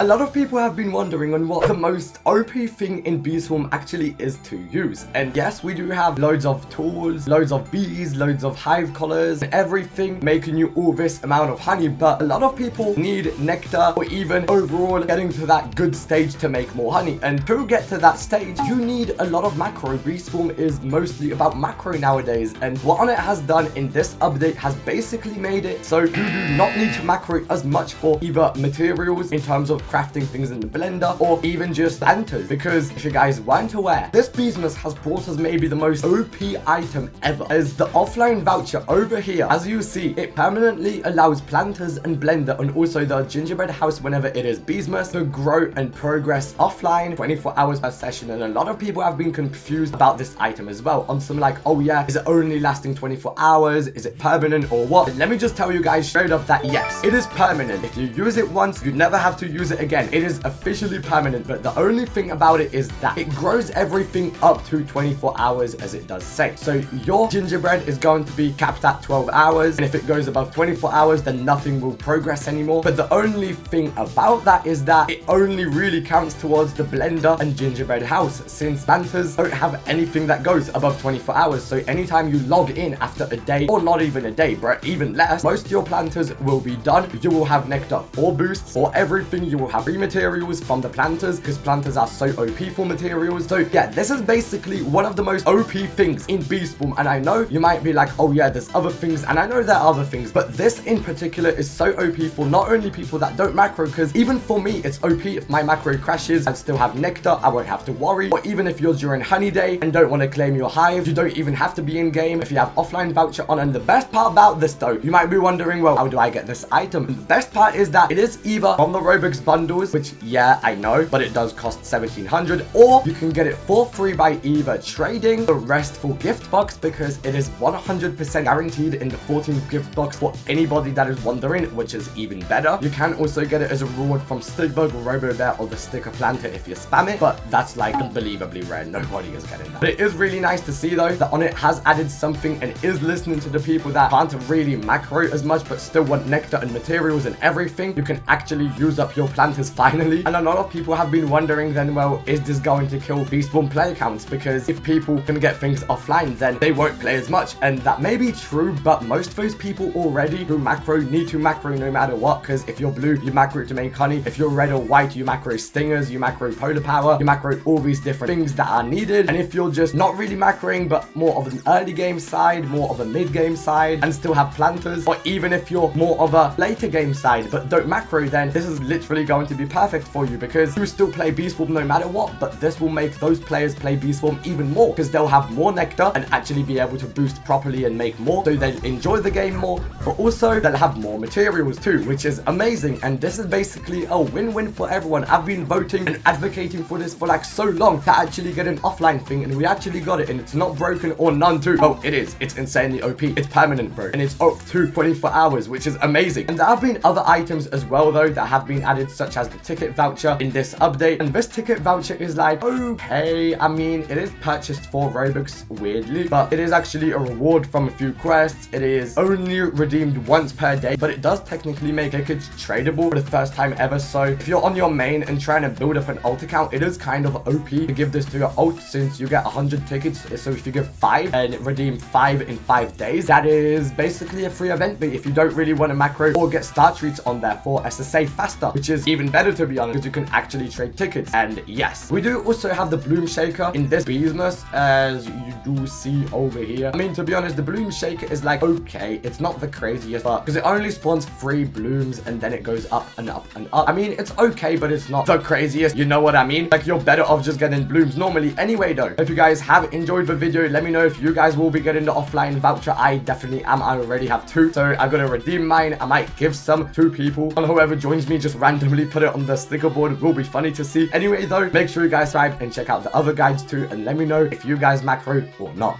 A lot of people have been wondering on what the most OP thing in Beesmas actually is to use. And yes, we do have loads of tools, loads of bees, loads of hive collars, and everything making you all this amount of honey. But a lot of people need nectar or even overall getting to that good stage to make more honey. And to get to that stage, you need a lot of macro. Beesmas is mostly about macro nowadays. And what Onnit has done in this update has basically made it so you do not need to macro as much for either materials in terms of crafting things in the blender or even just planters, because if you guys weren't aware, this Beesmas has brought us maybe the most OP item ever, as the offline voucher over here. As you see, it permanently allows planters and blender and also the gingerbread house whenever it is Beesmas to grow and progress offline 24 hours per session. And a lot of people have been confused about this item as well, on some like, oh yeah, is it only lasting 24 hours, is it permanent or what? And let me just tell you guys straight up that yes, it is permanent. If you use it once, you never have to use it again. It is officially permanent, but the only thing about it is that it grows everything up to 24 hours as it does say. So your gingerbread is going to be capped at 12 hours, and if it goes above 24 hours, then nothing will progress anymore. But the only thing about that is that it only really counts towards the blender and gingerbread house, since planters don't have anything that goes above 24 hours. So anytime you log in after a day, or not even a day, but even less, most of your planters will be done. You will have nectar for boosts. For everything, you will have materials from the planters, because planters are so OP for materials. So yeah, this is basically one of the most OP things in Beesmas. And I know you might be like, oh yeah, there's other things, and I know there are other things, but this in particular is so OP for not only people that don't macro, because even for me, it's OP. If my macro crashes, I still have nectar, I won't have to worry. Or even if you're during honey day and don't want to claim your hive, you don't even have to be in game if you have offline voucher on. And the best part about this though, you might be wondering, well, how do I get this item? And the best part is that it is either from the Robux bundles, which yeah, I know, but it does cost 1700, or you can get it for free by either trading the restful gift box, because it is 100% guaranteed in the 14th gift box for anybody that is wondering, which is even better. You can also get it as a reward from Stickbug, Robobear, or the sticker planter if you spam it, but that's like unbelievably rare. Nobody is getting that. But it is really nice to see though that Onnit has added something and is listening to the people that can't really macro as much but still want nectar and materials and everything. You can actually use up your planters finally. And a lot of people have been wondering then, well, is this going to kill Beesmas player counts? Because if people can get things offline, then they won't play as much. And that may be true, but most of those people already who macro need to macro no matter what, because if you're blue, you macro to make honey. If you're red or white, you macro stingers, you macro polar power, you macro all these different things that are needed. And if you're just not really macroing, but more of an early game side, more of a mid game side, and still have planters, or even if you're more of a later game side but don't macro, then this is literally going to be perfect for you, because you still play Beesmas no matter what, but this will make those players play Beesmas even more, because they'll have more nectar and actually be able to boost properly and make more, so they'll enjoy the game more, but also they'll have more materials too, which is amazing. And this is basically a win-win for everyone. I've been voting and advocating for this for like so long to actually get an offline thing, and we actually got it, and it's not broken or none too. Oh, it is. It's insanely OP. It's permanent, bro, and it's up to 24 hours, which is amazing. And there have been other items as well though that have been added, such as the ticket voucher in this update. And this ticket voucher is like, okay, I mean, it is purchased for Robux weirdly, but it is actually a reward from a few quests. It is only redeemed once per day, but it does technically make tickets tradable for the first time ever. So if you're on your main and trying to build up an alt account, it is kind of OP to give this to your alt, since you get 100 tickets. So if you give 5 and redeem 5 in 5 days, that is basically a free event. But if you don't really want to macro or get star treats on there for SSA faster, which is even better to be honest, because you can actually trade tickets. And yes, we do also have the bloom shaker in this Beesmas, as you do see over here. I mean, to be honest, the bloom shaker is like, okay, it's not the craziest, but because it only spawns 3 blooms and then it goes up and up and up. I mean, it's okay, but it's not the craziest, you know what I mean? Like, you're better off just getting blooms normally anyway though. If you guys have enjoyed the video, let me know if you guys will be getting the offline voucher. I definitely am. I already have 2, so I'm gonna redeem mine. I might give some to people, and whoever joins me, just randomly put it on the sticker board. It will be funny to see. Anyway though, make sure you guys subscribe and check out the other guides too, and let me know if you guys macro or not.